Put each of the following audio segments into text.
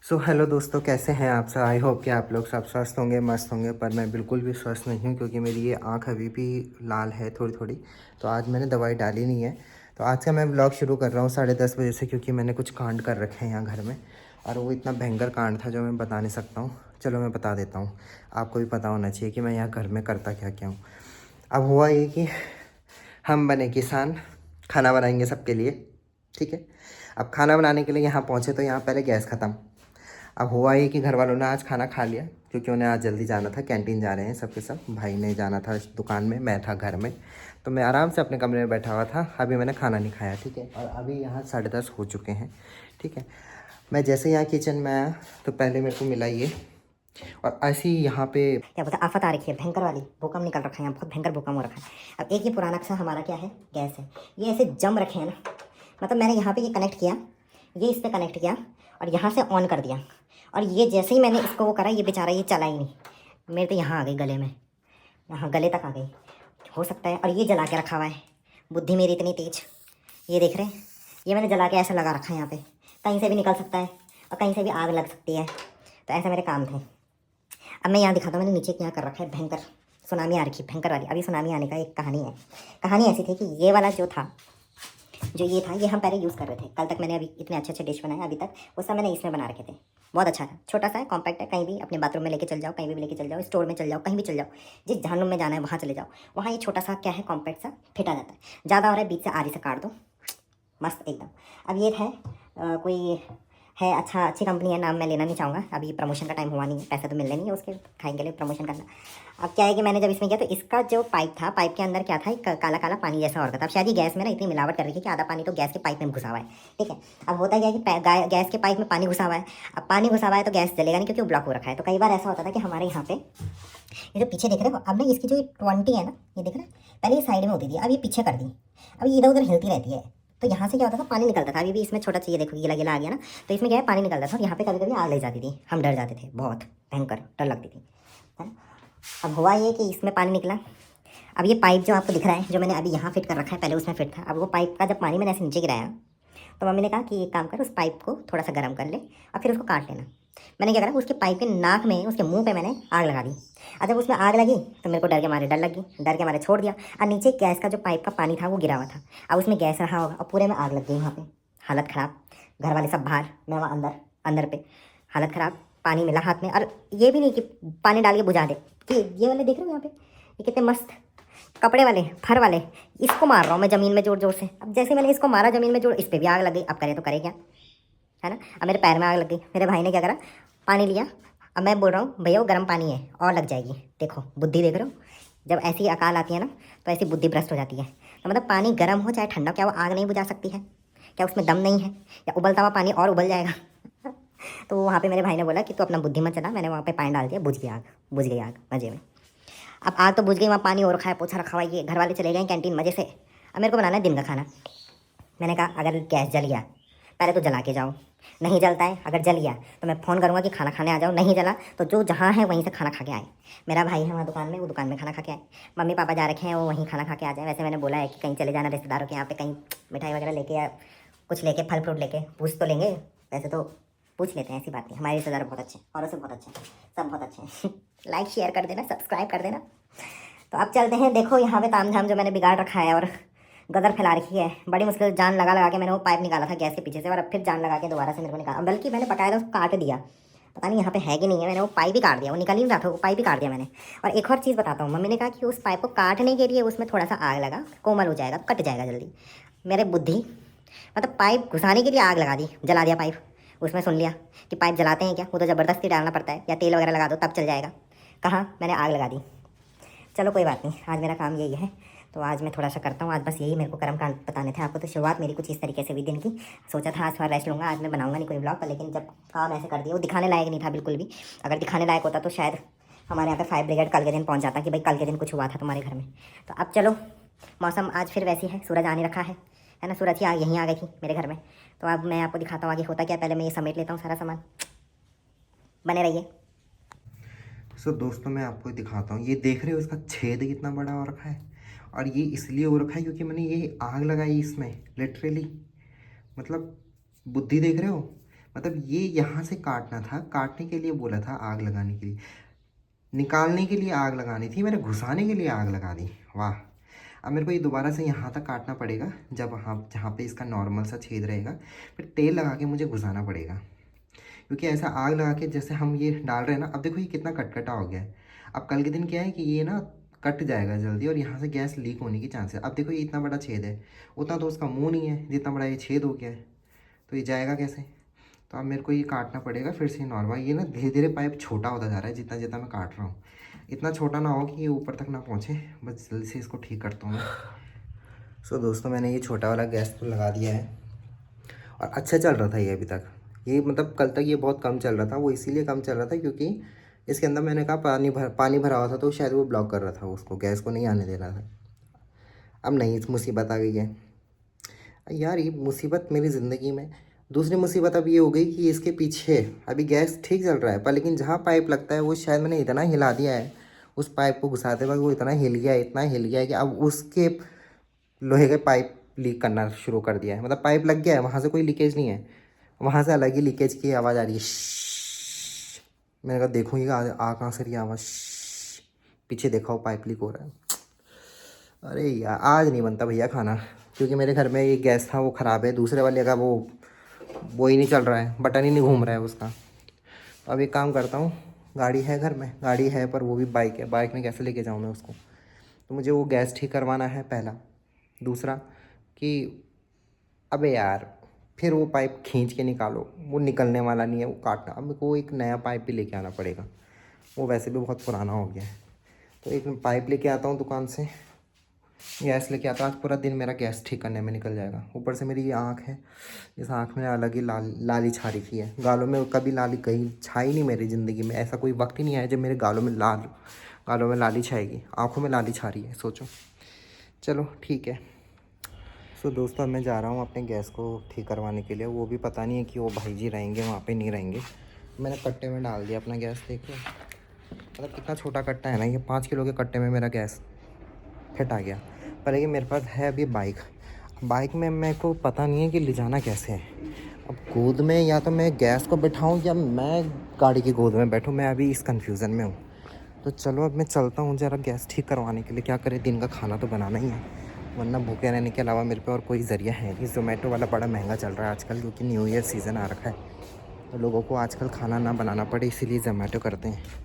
Hello दोस्तों, कैसे हैं आप सब। आई होप कि आप लोग सब स्वस्थ होंगे, मस्त होंगे। पर मैं बिल्कुल भी स्वस्थ नहीं हूँ क्योंकि मेरी ये आँख अभी भी लाल है थोड़ी थोड़ी। तो आज मैंने दवाई डाली नहीं है। तो आज का मैं ब्लॉग शुरू कर रहा हूँ 10:30 बजे से, क्योंकि मैंने कुछ कांड कर रखे हैं यहाँ घर में। और वो इतना भयंकर कांड था जो मैं बता नहीं सकता हूँ। चलो मैं बता देता हूँ, आपको भी पता होना चाहिए कि मैं यहाँ घर में करता क्या क्या हूँ। अब हुआ ये कि हम बने किसान, खाना बनाएंगे सबके लिए, ठीक है। अब खाना बनाने के लिए यहाँ पहुँचे तो यहाँ पहले गैस ख़त्म। अब हुआ ये कि घर वालों ने आज खाना खा लिया क्योंकि उन्हें आज जल्दी जाना था, कैंटीन जा रहे हैं सबके सब। भाई ने जाना था दुकान में, मैं था घर में। तो मैं आराम से अपने कमरे में बैठा हुआ था। अभी मैंने खाना नहीं खाया, ठीक है। और अभी यहाँ 10:30 हो चुके हैं, ठीक है। मैं जैसे यहाँ किचन में आया तो पहले मेरे को मिला ये, और ऐसे ही यहाँ पे क्या बोलते हैं, आफत आ रखी है भयंकर वाली, भूकंप निकल रखा है यहाँ, बहुत भयंकर भूकंप हो रखा है। अब एक ये पुराना सा हमारा क्या है, गैस है। ये ऐसे जम रखे हैं ना, मतलब मैंने यहाँ पे ये कनेक्ट किया, ये इस पर कनेक्ट किया और यहाँ से ऑन कर दिया। और ये जैसे ही मैंने इसको वो करा, ये बेचारा ये चला ही नहीं। मेरे तो यहाँ आ गई गले में, यहाँ गले तक आ गई हो सकता है। और ये जला के रखा हुआ है, बुद्धि मेरी इतनी तेज। ये देख रहे हैं, ये मैंने जला के ऐसे लगा रखा है यहाँ पे, कहीं से भी निकल सकता है और कहीं से भी आग लग सकती है। तो ऐसे मेरे काम थे। अब मैं यहाँ दिखाता हूँ, मैंने नीचे क्या कर रखा है, भयंकर सुनामी आ रखी है, भयंकर वाली। अभी सुनामी आने का एक कहानी है। कहानी ऐसी थी कि ये वाला जो था, जो ये था, ये हम पहले यूज़ कर रहे थे। कल तक मैंने अभी इतने अच्छे अच्छे डिश बनाए अभी तक, उस समय मैंने इसमें बना रखे थे। बहुत अच्छा था, छोटा सा है, कॉम्पैक्ट है, कहीं भी अपने बाथरूम में लेके चल जाओ, कहीं भी लेके चल जाओ, स्टोर में चल जाओ, कहीं भी चल जाओ, जिस जहाँ रूम में जाना है वहाँ चले जाओ। वहाँ ये छोटा सा क्या है, कॉम्पैक्ट सा फिटा जाता है। ज़्यादा हो रहा है, बीच से आरी से काट दो, मस्त एकदम। अब ये है कोई है, अच्छा अच्छी कंपनी है, नाम मैं लेना नहीं चाहूँगा, अभी प्रमोशन का टाइम हुआ नहीं है, पैसे तो मिलने नहीं है उसके, खाएंगे लिए प्रमोशन करना। अब क्या है कि मैंने जब इसमें किया तो इसका जो पाइप था, पाइप के अंदर क्या था, एक काला काला पानी जैसा और था। अब शायद ये गैस में ना इतनी मिलावट कर रही है कि आधा पानी तो गैस के पाइप में घुसा हुआ है, ठीक है। अब होता क्या है कि गैस के पाइप में पानी घुसा हुआ है। अब पानी घुसा हुआ है तो गैस जलेगा नहीं, क्योंकि वो ब्लॉक हो रखा है। तो कई बार ऐसा होता था कि हमारे यहाँ पे ये जो पीछे देख रहे हो, अब ना इसकी जो 20 है ना, ये देख रहे हैं, पहले ये साइड में होती थी, अब ये पीछे कर दी। अब ये इधर उधर हिलती रहती है। तो यहाँ से क्या होता था, पानी निकलता था। अभी भी इसमें छोटा चाहिए, देखो गीला गीला आ गया ना, तो इसमें क्या है, पानी निकलता था। और यहाँ पे कभी कभी आग लग जाती थी, हम डर जाते थे, बहुत भयंकर डर लगती थी, है ना। अब हुआ ये कि इसमें पानी निकला। अब ये पाइप जो आपको दिख रहा है, जो मैंने अभी यहाँ फिट कर रखा है, पहले उसमें फिट था। अब वो पाइप का जब पानी मैंने ऐसे नीचे गिराया, तो मम्मी ने कहा कि एक काम कर, उस पाइप को थोड़ा सा गर्म कर ले और फिर उसको काट लेना। मैंने क्या करा, उसके पाइप के नाक में, उसके मुंह पे मैंने आग लगा दी। और जब उसमें आग लगी तो मेरे को डर के मारे डर लगी, डर के मारे छोड़ दिया। और नीचे गैस का जो पाइप का पानी था वो गिरा हुआ था। अब उसमें गैस रहा होगा और पूरे में आग लग गई। वहाँ पे हालत ख़राब, घर वाले सब बाहर, मैं वहाँ अंदर, अंदर पे हालत ख़राब। पानी मिला हाथ में, और ये भी नहीं कि पानी डाल के बुझा दे, कि ये वाले देख रहे हो यहाँ पे, ये कितने मस्त कपड़े वाले, फर वाले, इसको मार रहा हूँ मैं ज़मीन में जोर जोर से। अब जैसे मैंने इसको मारा ज़मीन में जोर, इस पर भी आग लग गई। अब करे तो करे क्या, है ना। अब मेरे पैर में आग लग गई। मेरे भाई ने क्या करा, पानी लिया। अब मैं बोल रहा हूँ भैया वो गर्म पानी है और लग जाएगी। देखो बुद्धि देख रहे हो, जब ऐसी अकाल आती है ना तो ऐसी बुद्धि भ्रष्ट हो जाती है। तो मतलब पानी गर्म हो चाहे ठंडा, क्या वो आग नहीं बुझा सकती है? क्या उसमें दम नहीं है? या उबलता हुआ पानी और उबल जाएगा? तो वहाँ पे मेरे भाई ने बोला कि तू अपना बुद्धि मत चला। मैंने वहाँ पे पानी डाल दिया, बुझ गई आग, बुझ गई आग मज़े में। अब आग तो बुझ गई, वहाँ पानी और रखा है, पोछा रखा हुआ है, ये घर वाले चले गए कैंटीन मज़े से। अब मेरे को बनाना है दिन का खाना। मैंने कहा अगर गैस जल गया, पहले तो जला के जाओ, नहीं जलता है, अगर जल गया तो मैं फ़ोन करूँगा कि खाना खाने आ जाओ, नहीं जला तो जो जहाँ है वहीं से खाना खा के आए। मेरा भाई है वहाँ दुकान में, वो दुकान में खाना खा के आए। मम्मी पापा जा रखे हैं, वो वहीं खाना खा के आ जाए। वैसे मैंने बोला है कि कहीं चले जाना रिश्तेदारों के यहाँ पे, कहीं मिठाई वगैरह लेके या कुछ लेके, फल फ्रूट लेके, पूछ तो लेंगे। वैसे तो पूछ लेते हैं, ऐसी बात नहीं। हमारे रिश्तेदार बहुत अच्छे हैं, औरों से बहुत अच्छे हैं, सब बहुत अच्छे हैं। लाइक शेयर कर देना, सब्सक्राइब कर देना। तो अब चलते हैं। देखो यहाँ पे ताम झाम जो मैंने बिगाड़ रखा है और गदर फैला रखी है। बड़ी मुश्किल जान लगा लगा के मैंने वो पाइप निकाला था गैस के पीछे से, और अब फिर जान लगा के दोबारा से मेरे को निकाला। बल्कि मैंने बकायदा उसको काट दिया, पता नहीं यहाँ पे है कि नहीं है। मैंने वो पाइप ही काट दिया, वो निकल ही नहीं रहा था, वो पाइप ही काट दिया मैंने। और एक और चीज़ बताता हूँ, मम्मी ने कहा कि उस पाइप को काटने के लिए उसमें थोड़ा सा आग लगा, कोमल हो जाएगा, कट जाएगा जल्दी। मेरे बुद्धि, मतलब पाइप घुसाने के लिए आग लगा दी, जला दिया पाइप। उसमें सुन लिया कि पाइप जलाते हैं क्या, वो तो ज़बरदस्ती डालना पड़ता है, या तेल वगैरह लगा दो तब चल जाएगा। कहाँ, मैंने आग लगा दी। चलो कोई बात नहीं, आज मेरा काम यही है, तो आज मैं थोड़ा सा करता हूँ। आज बस यही मेरे को कर्म कांड बताने थे आपको। तो शुरुआत मेरी कुछ इस तरीके से हुई दिन की। सोचा था आज थोड़ा रेस्ट लूँगा, आज मैं बनाऊँगा नहीं कोई ब्लॉग पर, लेकिन जब काम ऐसे कर दिया, वो दिखाने लायक नहीं था बिल्कुल भी। अगर दिखाने लायक होता तो शायद हमारे यहाँ पे फायर ब्रिगेड कल के दिन पहुँच जाता कि भाई कल के दिन कुछ हुआ था तुम्हारे घर में। तो अब चलो, मौसम आज फिर वैसी है, सूरज आने रखा है ना। सूरज ही यहीं आ गई थी मेरे घर में। तो अब मैं आपको दिखाता हूँ आगे होता क्या। पहले मैं ये समेट लेता हूँ सारा सामान, बने रहिए। दोस्तों मैं आपको दिखाता हूँ, ये देख रहे हो इसका छेद कितना बड़ा हो रखा है। और ये इसलिए हो रखा है क्योंकि मैंने ये आग लगाई इसमें, लिटरली। मतलब बुद्धि देख रहे हो, मतलब ये यहाँ से काटना था, काटने के लिए बोला था, आग लगाने के लिए, निकालने के लिए आग लगानी थी, मैंने घुसाने के लिए आग लगा दी। वाह। अब मेरे को ये दोबारा से यहाँ तक काटना पड़ेगा, जब वहाँ जहाँ पे इसका नॉर्मल सा छेद रहेगा, फिर तेल लगा के मुझे घुसाना पड़ेगा, क्योंकि ऐसा आग लगा के जैसे हम ये डाल रहे हैं ना, अब देखो ये कितना कटकटा हो गया है। अब कल के दिन क्या है कि ये ना कट जाएगा जल्दी और यहाँ से गैस लीक होने की चांस है। अब देखो ये इतना बड़ा छेद है, उतना तो उसका मुँह नहीं है जितना बड़ा ये छेद हो गया है, तो ये जाएगा कैसे। तो अब मेरे को ये काटना पड़ेगा फिर से नॉर्मल। ये ना धीरे धीरे पाइप छोटा होता जा रहा है जितना जितना मैं काट रहा हूँ, इतना छोटा ना हो कि ये ऊपर तक ना पहुँचे। बस जल्दी से इसको ठीक करता हूँ मैं। सो दोस्तों, मैंने ये छोटा वाला गैस तो लगा दिया है और अच्छा चल रहा था ये अभी तक। ये मतलब कल तक ये बहुत कम चल रहा था, वो इसीलिए कम चल रहा था क्योंकि इसके अंदर मैंने कहा पानी भरा हुआ था, तो शायद वो ब्लॉक कर रहा था, उसको गैस को नहीं आने दे रहा था। अब नहीं, मुसीबत आ गई है यार। ये मुसीबत मेरी ज़िंदगी में दूसरी मुसीबत अब ये हो गई कि इसके पीछे अभी गैस ठीक चल रहा है, पर लेकिन जहाँ पाइप लगता है वो शायद मैंने इतना हिला दिया है, उस पाइप को घुसाते वक्त वो इतना हिल गया है कि अब उसके लोहे के पाइप लीक करना शुरू कर दिया है। मतलब पाइप लग गया है, वहाँ से कोई लीकेज नहीं है, वहाँ से अलग ही लीकेज की आवाज़ आ रही है। मैंने कहा देखूँगी आ कहाँ से रही आवाज़। पीछे देखा हो पाइप लीक हो रहा है। अरे यार आज नहीं बनता भैया खाना, क्योंकि मेरे घर में ये गैस था वो ख़राब है, दूसरे वाले का वो ही नहीं चल रहा है, बटन ही नहीं घूम रहा है उसका। तो अब एक काम करता हूँ, गाड़ी है घर में, गाड़ी है पर वो भी बाइक है, बाइक में कैसे लेके जाऊँ मैं उसको। तो मुझे वो गैस ठीक करवाना है पहला। दूसरा कि अबे यार फिर वो पाइप खींच के निकालो, वो निकलने वाला नहीं है, वो काटना। अब मेरे को एक नया पाइप भी लेके आना पड़ेगा, वो वैसे भी बहुत पुराना हो गया है। तो एक पाइप लेके आता हूँ दुकान से, गैस लेके आता हूँ। आज पूरा दिन मेरा गैस ठीक करने में निकल जाएगा। ऊपर से मेरी ये आँख है, इस आँख में अलग ही लाली छा रखी है। गालों में कभी लाली कहीं छाई नहीं मेरी ज़िंदगी में, ऐसा कोई वक्त ही नहीं आया जब मेरे गालों में लाली छाएगी। आँखों में लाली छा रही है, सोचो। चलो ठीक है। सो दोस्तों, अब मैं जा रहा हूँ अपने गैस को ठीक करवाने के लिए। वो भी पता नहीं है कि वो भाई जी रहेंगे वहाँ पे, नहीं रहेंगे। मैंने कट्टे में डाल दिया अपना गैस, देख लो मतलब कितना छोटा कट्टा है ना, ये 5 किलो के कट्टे में मेरा गैस फिट आ गया। पर लेकिन मेरे पास है अभी बाइक में मेरे को पता नहीं है कि ले जाना कैसे है। अब गोद में या तो मैं गैस को बैठाऊँ या मैं गाड़ी की गोद में बैठूँ, मैं अभी इस कन्फ्यूज़न में हूँ। तो चलो अब मैं चलता हूँ ज़रा गैस ठीक करवाने के लिए। क्या करें, दिन का खाना तो बनाना ही है, वरना भूखे रहने के अलावा मेरे पे और कोई ज़रिया है नहीं। ज़ोमैटो वाला बड़ा महंगा चल रहा है आजकल, क्योंकि न्यू ईयर सीज़न आ रखा है, तो लोगों को आजकल खाना ना बनाना पड़े, इसीलिए ज़ोमैटो करते हैं।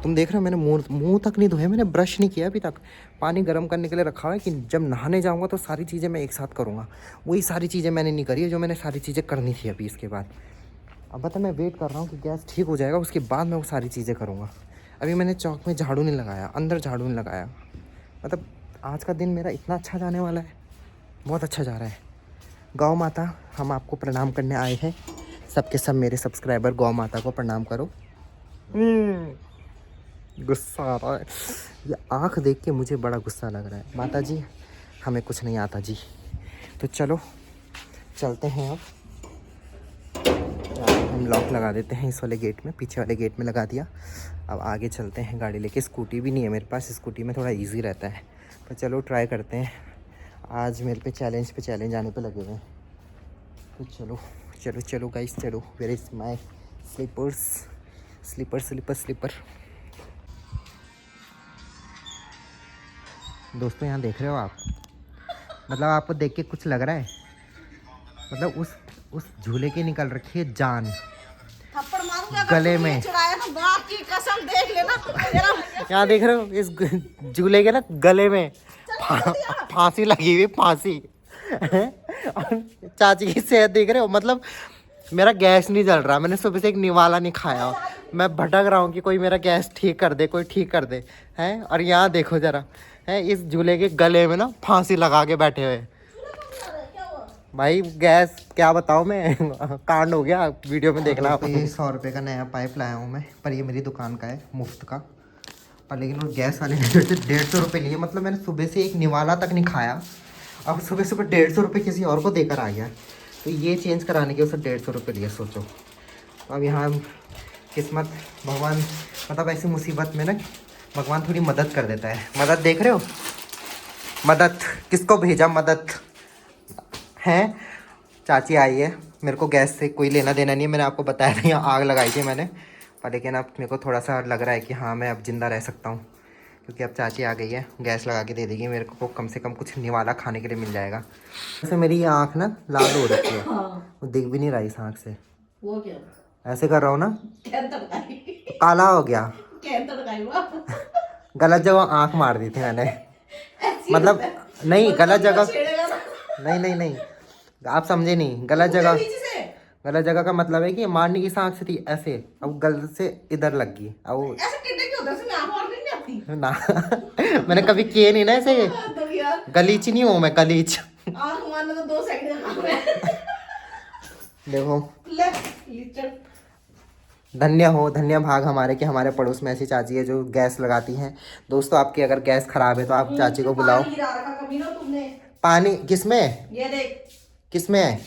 तुम देख रहे हो मैंने मुंह तक नहीं धोया, मैंने ब्रश नहीं किया अभी तक। पानी गर्म करने के लिए रखा हुआ है कि जब नहाने जाऊँगा तो सारी चीज़ें मैं एक साथ करूँगा। वही सारी चीज़ें मैंने नहीं करी है जो मैंने सारी चीज़ें करनी थी अभी इसके बाद। अब बता, मैं वेट कर रहा हूँ कि गैस ठीक हो जाएगा, उसके बाद मैं वो सारी चीज़ें करूँगा। अभी मैंने चौक में झाड़ू नहीं लगाया, अंदर झाड़ू नहीं लगाया। मतलब आज का दिन मेरा इतना अच्छा जाने वाला है, बहुत अच्छा जा रहा है। गौ माता, हम आपको प्रणाम करने आए हैं। सबके सब मेरे सब्सक्राइबर गौ माता को प्रणाम करो। गुस्सा आ रहा है, ये आँख देख के मुझे बड़ा गुस्सा लग रहा है। माता जी हमें कुछ नहीं आता जी। तो चलो चलते हैं। अब हम लॉक लगा देते हैं इस वाले गेट में, पीछे वाले गेट में लगा दिया। अब आगे चलते हैं गाड़ी लेके। स्कूटी भी नहीं है मेरे पास, स्कूटी में थोड़ा इजी रहता है, पर चलो ट्राई करते हैं। आज मेरे पे चैलेंज आने पे लगे हुए हैं। तो चलो चलो चलो गाइस चलो। Where is my slipper. दोस्तों यहाँ देख रहे हो आप, मतलब आपको देख के कुछ लग रहा है, मतलब उस झूले की निकल रखी है जान थप्पड़ मारूंगा गले में। चुराया ना, बाप की कसम देख लेना। यहाँ देख रहे हो इस झूले के ना गले में फांसी लगी हुई, फांसी। और चाची की सेहत देख रहे हो, मतलब मेरा गैस नहीं जल रहा, मैंने सुबह से एक निवाला नहीं खाया, मैं भटक रहा हूँ कि कोई मेरा गैस ठीक कर दे, कोई ठीक कर दे हैं। और यहाँ देखो जरा है, इस झूले के गले में ना फांसी लगा के बैठे हुए भाई। गैस क्या बताऊँ मैं, कांड हो गया, वीडियो में देखना आप। 100 रुपये का नया पाइप लाया हूँ मैं, पर ये मेरी दुकान का है, मुफ्त का। पर लेकिन वो गैस वाले ने 150 रुपये लिए, मतलब मैंने सुबह से एक निवाला तक नहीं खाया, अब सुबह 150 रुपये किसी और को देकर आ गया। तो ये चेंज कराने के उसे 150 रुपये लिए, सोचो। तो अब यहाँ किस्मत, भगवान, मतलब ऐसी मुसीबत में ना भगवान थोड़ी मदद कर देता है। मदद देख रहे हो, मदद किसको भेजा, मदद है। चाची आई है। मेरे को गैस से कोई लेना देना नहीं है, मैंने आपको बताया नहीं, आग लगाई थी मैंने, पर लेकिन अब मेरे को थोड़ा सा लग रहा है कि हाँ मैं अब ज़िंदा रह सकता हूँ, क्योंकि अब चाची आ गई है, गैस लगा के दे देगी मेरे को, कम से कम कुछ निवाला खाने के लिए मिल जाएगा। वैसे मेरी ये आँख ना लाल हो रखी है, वो दिख भी नहीं रहा इस आँख से। वो क्या ऐसे कर रहा हूँ ना, कैंसर का काला हो गया। कैंसर का हुआ गलत जगह आँख मार दी थी मैंने, मतलब नहीं गलत जगह, नहीं आप समझे नहीं, गलत जगह का मतलब है कि मारने की आँख से थी ऐसे, अब गलत से इधर लग गई। अब ऐसे टिड्डे क्यों होता है? इसमें आँख और नहीं आती ना मैंने कभी किए नहीं ना ऐसे, तो यार गलीच नहीं हूँ मैं, गलीच। आँख मारना तो 2 सेकंड का काम है। देखो ले लीचड़। धन्य भाग हमारे कि हमारे पड़ोस में ऐसी चाची है जो गैस लगाती हैं। दोस्तों आपकी अगर गैस खराब है तो आप चाची को बुलाओ। पानी गिरा रखा कभी ना तुमने। पानी किसमें? ये देख किसमें है?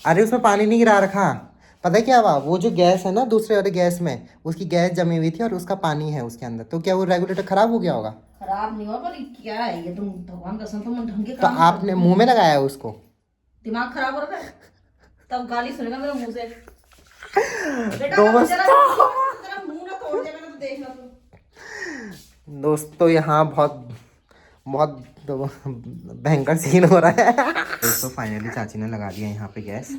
अरे उसमें पानी नहीं गिरा रखा, पता है क्या हुआ, वो जो गैस है ना दूसरे वाले गैस में, उसकी गैस जमी हुई थी और उसका पानी है उसके अंदर, तो क्या वो रेगुलेटर खराब हो गया होगा? खराब नहीं हुआ, पर क्या है ये, तुम भगवान कसम तुम ढंग के तो काम आपने मुंह में लगाया है उसको? दिमाग खराब हो रहा है तब गाली सुनेगा मेरे मुंह से। बेटा दोस्त तेरा मुंह ना तोड़ दे, मैंने तो देखना तू। दोस्तों यहाँ बहुत भयंकर सीन हो रहा है। दोस्तों फाइनली चाची ने लगा दिया यहाँ पे गैस,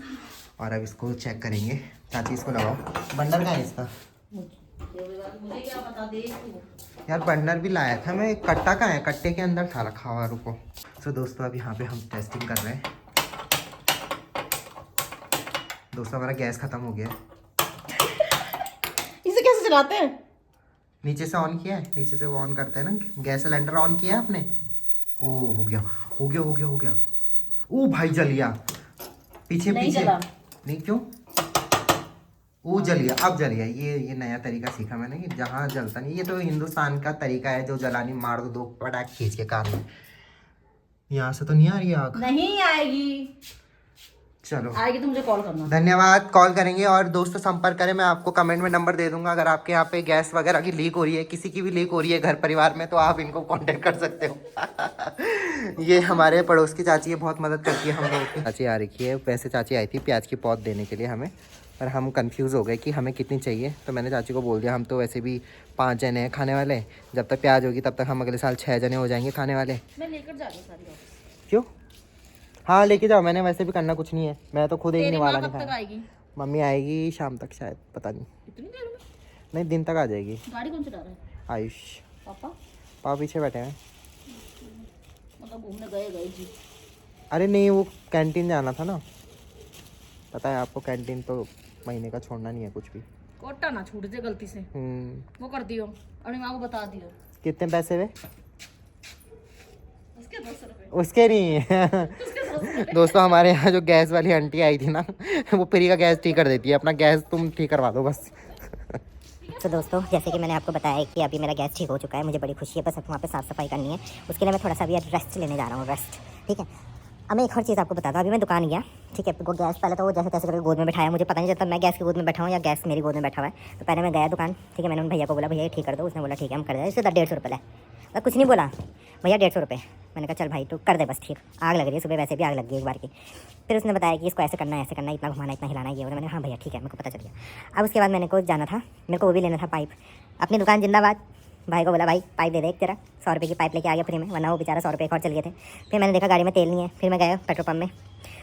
और अब इसको चेक करेंगे। चाची इसको लगाओ। बंडर कहाँ है इसका? मुझे क्या बता दे तू। यार बंडर भी लाया था मैं, कट्टा कहाँ है? कट्टे के अंदर था रखा हुआ, रुको। सो दोस्तों अब यहाँ पे हम टेस्टिंग कर रहे हैं। दोस्तों हमारा गैस खत्म हो गया है। इसे कैसे चलाते हैं? नीचे से ऑन किया है, नीचे से वो ऑन करते हैं ना, गैस सिलेंडर ऑन किया है आपने? ओ हो गया। ओ भाई जल गया, पीछे नहीं पीछे जला। नहीं क्यों? वो जल गया, अब जल गया। ये नया तरीका सीखा मैंने कि जहाँ जलता नहीं, ये तो हिंदुस्तान का तरीका है, जो जलानी मार दो 2 पटाख खींच के कान में। यहाँ से तो नहीं आ रही आग? नहीं आएगी, चलो आएगी तो मुझे कॉल करना। धन्यवाद, कॉल करेंगे। और दोस्तों संपर्क करें, मैं आपको कमेंट में नंबर दे दूंगा। अगर आपके यहाँ पे गैस वगैरह की लीक हो रही है, किसी की भी लीक हो रही है घर परिवार में, तो आप इनको कांटेक्ट कर सकते हो। ये हमारे पड़ोस की चाची है, बहुत मदद करती है हम लोगों की। चाची आ रखी है, वैसे चाची आई थी प्याज की पौध देने के लिए हमें, पर हम कंफ्यूज हो गए कि हमें कितनी चाहिए। तो मैंने चाची को बोल दिया हम तो वैसे भी 5 जने हैं खाने वाले, जब तक प्याज होगी तब तक हम अगले साल 6 जने हो जाएंगे खाने वाले। मैं लेकर जा रही हूँ सारी ऑफिस। क्यों? हाँ लेके जाओ, मैंने वैसे भी करना कुछ नहीं है, मैं तो खुद एक निवाला नहीं कब तक खाया। आएगी? मम्मी आएगी शाम तक शायद, पता नहीं। इतनी देर में? नहीं दिन तक आ जाएगी। गाड़ी कौन चला रहा है? आयुष पापा पापा पीछे बैठे हैं। मतलब घूमने गए जी। अरे नहीं वो कैंटीन जाना था ना, पता है आपको, कैंटीन तो महीने का छोड़ना नहीं है कुछ भी। कोटा ना छूट जाए गलती से, वो कर दियो, अपनी माँ को बता दियो। कितने पैसे वे? उसके 200 रुपए। उसके नहीं दोस्तों हमारे यहाँ जो गैस वाली आंटी आई थी ना, वो फ्री का गैस ठीक कर देती है, अपना गैस तुम ठीक करवा दो बस। तो दोस्तों जैसे कि मैंने आपको बताया कि अभी मेरा गैस ठीक हो चुका है, मुझे बड़ी खुशी है, बस अब वहाँ पे साफ़ सफाई करनी है, उसके लिए मैं थोड़ा सा अभी रेस्ट लेने जा रहा हूँ, रेस्ट। ठीक है, अब मैं एक और चीज़ आपको बता दूँ, अभी मैं दुकान गया, ठीक है, वो गैस पहले तो वो जैसे तैसे करके गोद में बैठाया, मुझे पता नहीं चलता मैं गैस की गोद में बैठा हूँ या गैस मेरी गोद में बैठा हुआ है। तो पहले मैं गया दुकान, ठीक है, मैंने उन भैया को बोला भैया ये ठीक कर दो, उसने बोला ठीक है हम कर दें, इससे 150 रुपये लाए, मैं कुछ नहीं बोला, भैया 150 रुपये। मैंने कहा चल भाई तू कर दे बस ठीक, आग लग रही है, सुबह वैसे भी आग लग गई एक बार की। फिर उसने बताया कि इसको ऐसे करना है, इतना घुमाना, इतना हिलाना है, ये मैंने हाँ भैया ठीक है, मेरे को पता चल गया। अब उसके बाद मैंने को जाना था, मेरे को वो भी लेना था पाइप, अपनी दुकान जिंदाबाद। भाई को बोला भाई पाइप दे दे एक तेरा, 100 रुपये की पाइप लेके आ गया फ्री में, वरना वो बेचारा 100 रुपये एक और चल गए थे। फिर मैंने देखा गाड़ी में तेल नहीं है, फिर मैं गया पेट्रोल पंप में,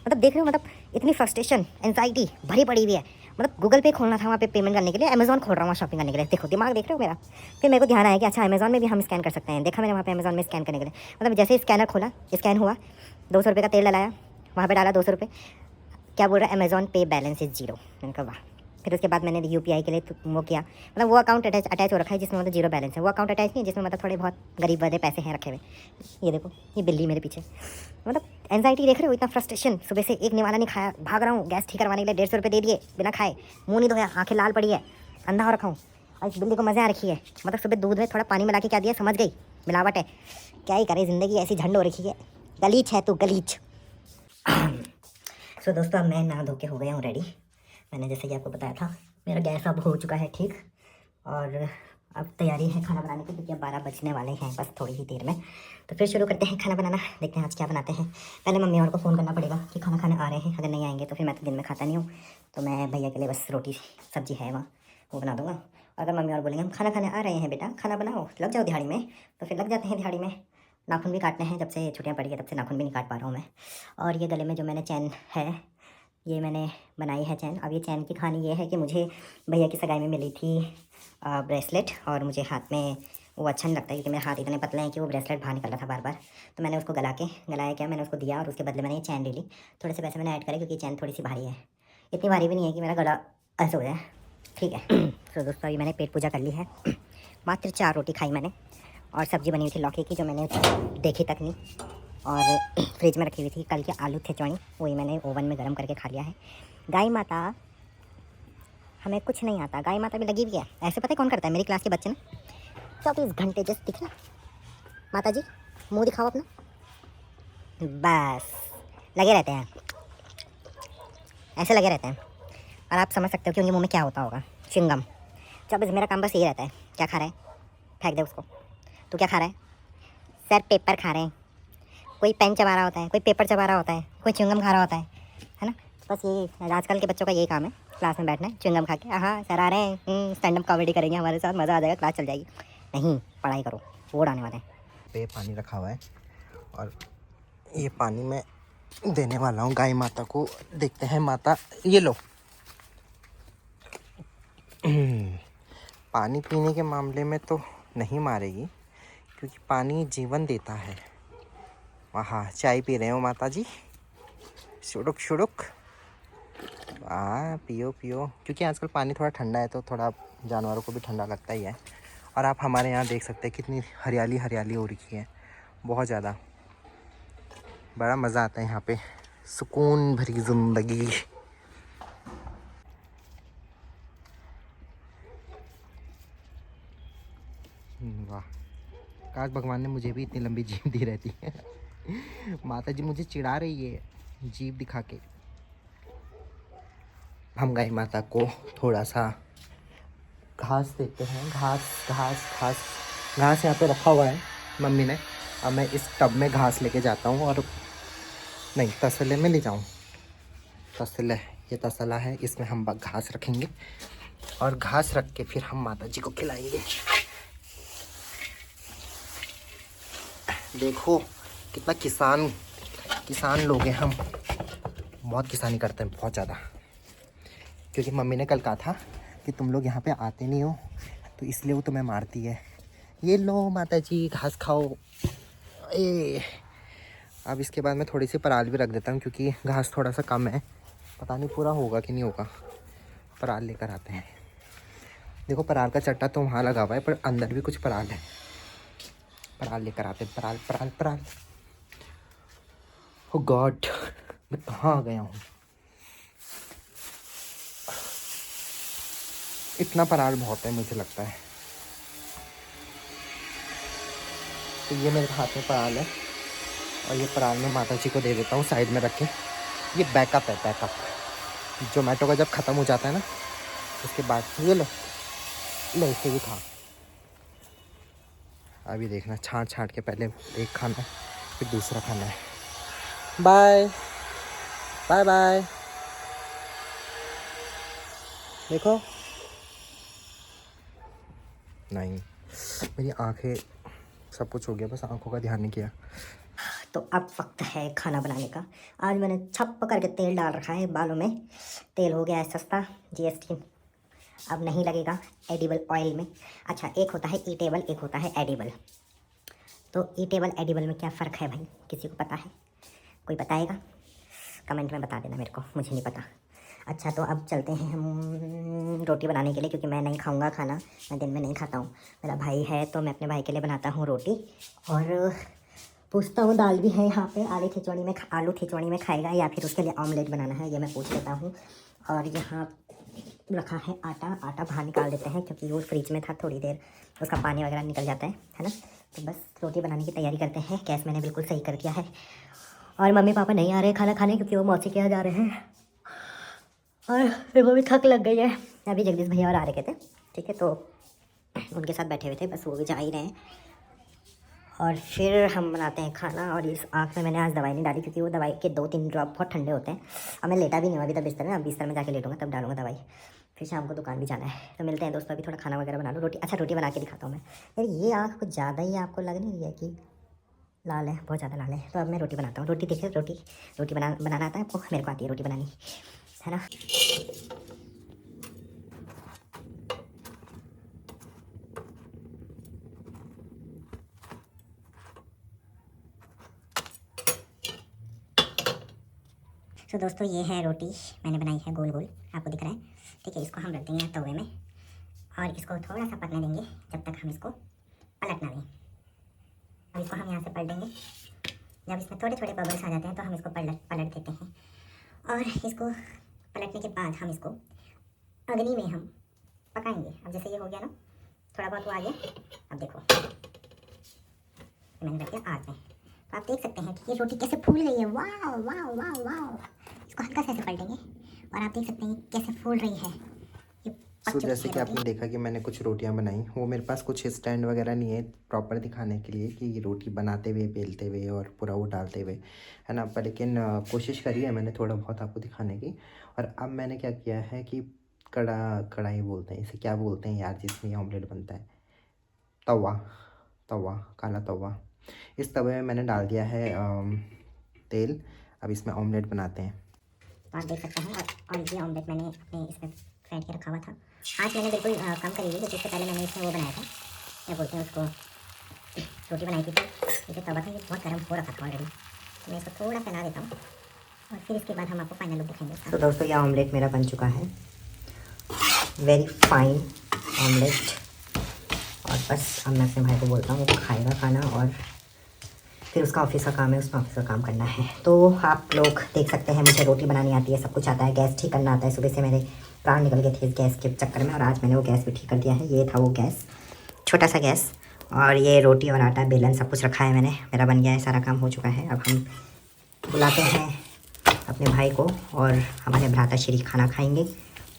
मतलब देख रहे हो, मतलब इतनी फ्रस्ट्रेशन एंजाइटी भरी पड़ी हुई है, मतलब गूगल पे खोलना था वहाँ पे पेमेंट करने के लिए, अमेजॉन खोल रहा हूँ शॉपिंग करने के लिए, देखो दिमाग देख रहे हो मेरा। फिर मेरे को ध्यान आया कि अच्छा अमेजॉन में भी हम स्कैन कर सकते हैं, देखा मैंने वहाँ पे अमेजॉन में स्कैन करने के लिए, मतलब जैसे ही स्कैनर खोला, स्कैन हुआ, 200 रुपये का तेल डलाया, वहाँ पर डाला 200 रुपये, क्या बोल रहा है अमेजॉन पे बैलेंस इज 0। मैंने कहा वाह। फिर उसके बाद मैंने UPI के लिए वो किया, मतलब वो अकाउंट अटैच हो रखा है जिसमें मतलब 0 बैलेंस है, वो अकाउंट अटैच नहीं है जिसमें मतलब थोड़े बहुत गरीब वाले पैसे हैं रखे हुए। ये देखो ये बिल्ली मेरे पीछे, मतलब एंजाइटी देख रहे हो, इतना फ्रस्ट्रेशन, सुबह से एक निवाला नहीं खाया, भाग रहा हूँ गैस ठीक करवाने के लिए, 150 रुपये दे दिए बिना खाए, मुँह नहीं धोया, आँखें लाल पड़ी है, अंधा हो रखा हूँ, और इस बिल्ली को मज़े आ रखी है, मतलब सुबह दूध में थोड़ा पानी मिला के क्या दिया समझ गई, मिलावट है, क्या ही करे, ज़िंदगी ऐसी झंड हो रखी है, गलीच है तू गलीच। सो दोस्तों अब मैं नहा धो के हो गया हूँ रेडी, मैंने जैसे कि आपको बताया था मेरा गैस अब हो चुका है ठीक, और अब तैयारी है खाना बनाने की, क्योंकि अब 12 बजने वाले हैं बस थोड़ी ही देर में। तो फिर शुरू करते हैं खाना बनाना, देखते हैं आज क्या बनाते हैं। पहले मम्मी और को फ़ोन करना पड़ेगा कि खाना खाने आ रहे हैं, अगर नहीं आएंगे तो फिर मैं तो दिन में खाता नहीं हूँ, तो मैं भैया के लिए बस रोटी सब्जी है वहाँ वो बना दूँगा। अगर मम्मी और बोलेंगे हम खाना खाने आ रहे हैं बेटा, खाना बनाओ, लग जाओ दिहाड़ी में, तो फिर लग जाते हैं दिहाड़ी में। नाखून भी काटने हैं, जब से छुट्टियाँ पड़ी है तब से नाखून भी नहीं काट पा रहा हूँ मैं। और ये गले में जो मैंने चैन है, ये मैंने बनाई है चैन। अब ये चैन की कहानी ये है कि मुझे भैया की सगाई में मिली थी ब्रेसलेट, और मुझे हाथ में वो अच्छा नहीं लगता क्योंकि मेरे हाथ इतने पतले हैं कि वो ब्रेसलेट बाहर निकल रहा था बार बार। तो मैंने उसको गलाया क्या, मैंने उसको दिया और उसके बदले मैंने ये चैन ले ली। थोड़े से पैसे मैंने ऐड करे क्योंकि चैन थोड़ी सी भारी है, इतनी भारी भी नहीं है कि मेरा गला ऐसे हो जाए, ठीक है। तो दोस्तों अभी मैंने पेट पूजा कर ली है। मात्र 4 रोटी खाई मैंने, और सब्ज़ी बनी हुई थी लौकी की जो मैंने देखी तक नहीं, और फ्रिज में रखी हुई थी कल के आलू थे चौड़ी, वही मैंने ओवन में गर्म करके खा लिया है। गाय माता, हमें कुछ नहीं आता, गाय माता भी लगी हुई है। ऐसे पता है कौन करता है, मेरी क्लास के बच्चे ना 24 घंटे जस्ट दिख रहा, माता जी मुँह दिखाओ अपना, बस लगे रहते हैं, ऐसे लगे रहते हैं। और आप समझ सकते हो कि उनके मुँह में क्या होता होगा, चिंगम। 24 मेरा काम बस यही रहता है, क्या खा रहा है फेंक दे उसको, तू क्या खा रहा है सर, पेपर खा रहे हैं, कोई पेन चबा रहा होता है, कोई पेपर चबा रहा होता है, कोई च्युइंगम खा रहा होता है ना। बस यही आजकल के बच्चों का यही काम है, क्लास में बैठना है च्युइंगम खा के, हाँ सर आ रहे हैं, स्टैंड अप कॉमेडी करेंगे हमारे साथ, मज़ा आ जाएगा, क्लास चल जाएगी। नहीं, पढ़ाई करो, बोर्ड आने वाले हैं। पे पानी रखा हुआ है और ये पानी मैं देने वाला हूँ गाय माता को। देखते हैं माता, ये लो। पानी पीने के मामले में तो नहीं मारेगी क्योंकि पानी जीवन देता है। वहाँ चाय पी रहे हो माता जी, शुरुक शुरुक, पियो पियो, क्योंकि आजकल पानी थोड़ा ठंडा है तो थोड़ा जानवरों को भी ठंडा लगता ही है। और आप हमारे यहाँ देख सकते हैं कितनी हरियाली हरियाली हो रखी है, बहुत ज़्यादा, बड़ा मज़ा आता है यहाँ पे, सुकून भरी ज़िंदगी। वाह, काश भगवान ने मुझे भी इतनी लंबी जीभ दी रहती है। माता जी मुझे चिढ़ा रही है जीभ दिखा के। हम गाय माता को थोड़ा सा घास देते हैं, घास घास घास घास यहाँ पे रखा हुआ है मम्मी ने। अब मैं इस टब में घास लेके जाता हूँ, और नहीं तसले में ले जाऊँ, तसला, ये तसला है, इसमें हम घास रखेंगे और घास रख के फिर हम माता जी को खिलाएंगे। देखो कितना किसान लोग हैं हम, बहुत किसानी करते हैं, बहुत ज़्यादा। क्योंकि मम्मी ने कल कहा था कि तुम लोग यहाँ पे आते नहीं हो तो इसलिए वो तुम्हें मारती है। ये लो माता जी घास खाओ। अब इसके बाद मैं थोड़ी सी पराल भी रख देता हूँ क्योंकि घास थोड़ा सा कम है, पता नहीं पूरा होगा कि नहीं होगा। पराल लेकर आते हैं। देखो पराल का चट्टा तो वहाँ लगा हुआ है पर अंदर भी कुछ पराल है, पराल लेकर आते हैं। पराल पराल पराल, ओ गॉड मैं कहाँ आ गया हूँ। इतना पराल बहुत है मुझे लगता है। तो ये मेरे हाथ में पराल है और ये पराल मैं माता जी को दे देता हूँ साइड में रख के। ये बैकअप है, बैकअप। जोमेटो का जब ख़त्म हो जाता है ना उसके बाद ये लो इसे भी खा। अभी देखना छाँट छाँट के पहले एक खाना है फिर दूसरा खाना है। Bye bye bye. देखो नहीं, मेरी आंखें, सब कुछ हो गया, बस आंखों का ध्यान नहीं किया। तो अब वक्त है खाना बनाने का। आज मैंने छप करके तेल डाल रखा है बालों में। तेल हो गया है सस्ता, GST अब नहीं लगेगा एडिबल ऑयल में। अच्छा, एक होता है ईटेबल, एक होता है एडिबल। तो ईटेबल एडिबल में क्या फ़र्क है भाई, किसी को पता है? कोई बताएगा? कमेंट में बता देना मेरे को, मुझे नहीं पता। अच्छा, तो अब चलते हैं हम रोटी बनाने के लिए, क्योंकि मैं नहीं खाऊंगा खाना, मैं दिन में नहीं खाता हूँ। मेरा भाई है तो मैं अपने भाई के लिए बनाता हूँ रोटी, और पूछता हूँ दाल भी है यहाँ पे, आलू खिचड़ी में खाएगा या फिर उसके लिए ऑमलेट बनाना है, ये मैं पूछ लेता हूँ। और यहाँ रखा है आटा बाहर निकाल देते हैं क्योंकि वो फ्रिज में था, थोड़ी देर उसका पानी वगैरह निकल जाता है ना। तो बस रोटी बनाने की तैयारी करते हैं। गैस मैंने बिल्कुल सही कर दिया है। और मम्मी पापा नहीं आ रहे खाना खाने क्योंकि वो मौसी के यहाँ जा रहे हैं, और मेरे को भी थक लग गई है। अभी जगदीश भैया और आ रहे थे, ठीक है। तो उनके साथ बैठे हुए थे, बस वो भी जा ही रहे हैं। और फिर हम बनाते हैं खाना। और इस आँख में मैंने आज दवाई नहीं डाली क्योंकि वो दवाई के 2-3 ड्रॉप बहुत ठंडे होते हैं। अब मैं लेटा भी नहीं हूँ अभी तक बिस्तर में, अब बिस्तर में जाके लेटूंगा तब डालूंगा दवाई। फिर शाम को दुकान भी जाना है, तो मिलते हैं दोस्तों। अभी थोड़ा खाना वगैरह बना लो, रोटी, अच्छा रोटी बना के दिखाता हूँ मैं। यार ये आँख कुछ ज़्यादा ही आपको लग नहीं रही है कि लाल है, बहुत ज़्यादा लाल है। तो अब मैं रोटी बनाता हूँ। रोटी देखिए, रोटी बनाना आता है आपको, मेरे को आती है रोटी बनानी, है ना। तो दोस्तों ये है रोटी मैंने बनाई है, गोल गोल आपको दिख रहा है, ठीक है। इसको हम रख देंगे तवे में और इसको थोड़ा सा पकने देंगे जब तक हम इसको पलटना दें। अब इसको हम यहाँ से पलटेंगे, जब इसमें थोड़े थोड़े बबल्स आ जाते हैं तो हम इसको पलट देते हैं। और इसको पलटने के बाद हम इसको अग्नि में हम पकाएंगे। अब जैसे ये हो गया ना, थोड़ा बहुत वो आ गया, अब देखो मैंने रख दिया आग में, तो आप देख सकते हैं कि ये रोटी कैसे फूल गई है। वाह वाह वाह वाह। इसको हल्का से ऐसे पलटेंगे और आप देख सकते हैं कैसे फूल रही है ये। सो जैसे कि आपने देखा कि मैंने कुछ रोटियां बनाई, वो मेरे पास कुछ स्टैंड वगैरह नहीं है प्रॉपर दिखाने के लिए कि रोटी बनाते हुए, बेलते हुए और पूरा वो डालते हुए, है ना। पर लेकिन कोशिश करी है मैंने थोड़ा बहुत आपको दिखाने की। और अब मैंने क्या किया है कि कढ़ाई बोलते हैं इसे, क्या बोलते हैं यार जिसमें ये ऑमलेट बनता है, तवा, काला तवा। इस तवे में मैंने डाल दिया है तेल। अब इसमें ऑमलेट बनाते हैं। तो आप देख सकते हैं। और ये ऑमलेट मैंने अपने इसमें फेंट के रखा हुआ था। आज मैंने बिल्कुल कम करी हुई, क्योंकि इससे पहले मैंने इसमें वो बनाया था, क्या बोलते हैं उसको, रोटी बनाई थी। तो ये तवा था, ये बहुत गर्म हो रखा था ऑलरेडी। तो मैं इसको थोड़ा फैला देता हूँ और फिर इसके बाद हम आपको फाइनल लुक दिखाएंगे। तो दोस्तों ये ऑमलेट मेरा बन चुका है, वेरी फाइन ऑमलेट। और बस अब मैं अपने भाई को बोलता हूँ वो खाएगा खाना, और फिर उसका ऑफिस का काम है, उसमें ऑफिस का काम करना है। तो आप लोग देख सकते हैं मुझे रोटी बनानी आती है, सब कुछ आता है, गैस ठीक करना आता है। सुबह से मेरे प्राण निकल गए थे इस गैस के चक्कर में, और आज मैंने वो गैस भी ठीक कर दिया है। ये था वो गैस, छोटा सा गैस। और ये रोटी और आटा, बेलन सब कुछ रखा है मैंने, मेरा बन गया है, सारा काम हो चुका है। अब हम बुलाते हैं अपने भाई को और हमारे भ्राताश्री खाना खाएँगे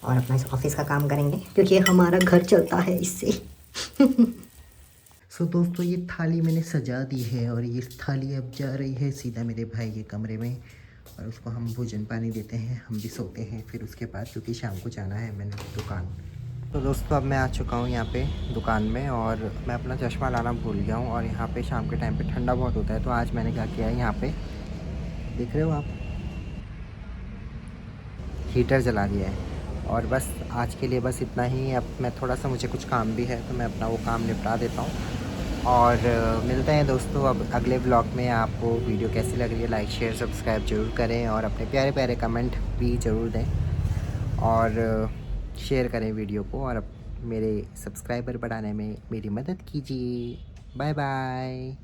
और अपना ऑफिस का काम करेंगे, क्योंकि हमारा घर चलता है इससे। सो दोस्तों ये थाली मैंने सजा दी है और ये थाली अब जा रही है सीधा मेरे भाई के कमरे में, और उसको हम भोजन पानी देते हैं, हम भी सोते हैं फिर उसके बाद, क्योंकि शाम को जाना है मैंने दुकान। तो दोस्तों अब मैं आ चुका हूँ यहाँ पे दुकान में, और मैं अपना चश्मा लाना भूल गया हूँ। और यहाँ पे शाम के टाइम पे ठंडा बहुत होता है, तो आज मैंने क्या किया है, यहाँ पे देख रहे हो आप, हीटर जला दिया है। और बस आज के लिए बस इतना ही। अब मैं थोड़ा सा, मुझे कुछ काम भी है तो मैं अपना वो काम निपटा देता हूँ, और मिलते हैं दोस्तों अब अगले ब्लॉग में। आपको वीडियो कैसी लग रही है, लाइक शेयर सब्सक्राइब ज़रूर करें, और अपने प्यारे प्यारे कमेंट भी ज़रूर दें, और शेयर करें वीडियो को, और मेरे सब्सक्राइबर बढ़ाने में मेरी मदद कीजिए। Bye bye.